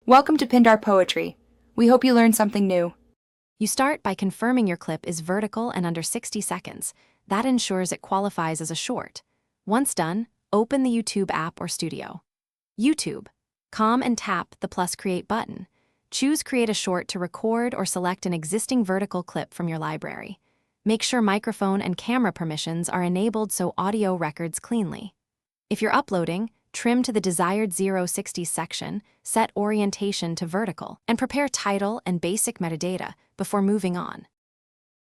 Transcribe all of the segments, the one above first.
Welcome to Pindar Poetry. We hope you learned something new. You start by confirming your clip is vertical and under 60 seconds. That ensures it qualifies as a short. Once done, open the YouTube app or studio. YouTube. Calm and tap the plus create button. Choose create a short to record or select an existing vertical clip from your library. Make sure microphone and camera permissions are enabled so audio records cleanly. If you're uploading, trim to the desired 0-60 section, set orientation to vertical, and prepare title and basic metadata before moving on.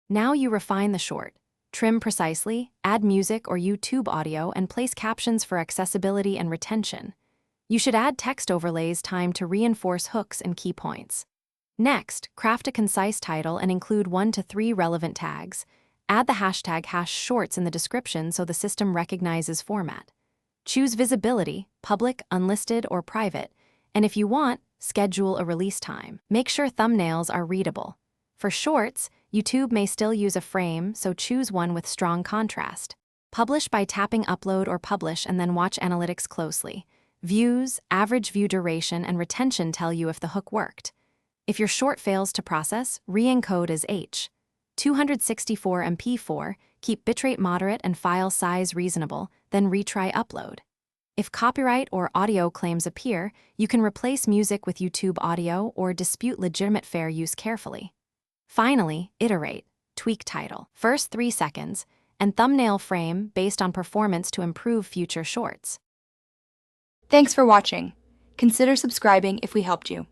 Now you refine the short. Trim precisely, add music or YouTube audio, and place captions for accessibility and retention. You should add text overlays timed to reinforce hooks and key points. Next, craft a concise title and include 1 to 3 relevant tags. Add the hashtag #shorts in the description so the system recognizes format. Choose visibility, public, unlisted, or private, and if you want, schedule a release time. Make sure thumbnails are readable. For shorts, YouTube may still use a frame, so choose one with strong contrast. Publish by tapping upload or publish and then watch analytics closely. Views, average view duration, and retention tell you if the hook worked. If your short fails to process, re-encode as H.264 MP4, keep bitrate moderate and file size reasonable, then retry upload. If copyright or audio claims appear, you can replace music with YouTube audio or dispute legitimate fair use carefully. Finally, iterate, tweak title, first 3 seconds, and thumbnail frame based on performance to improve future shorts. Thanks for watching. Consider subscribing if we helped you.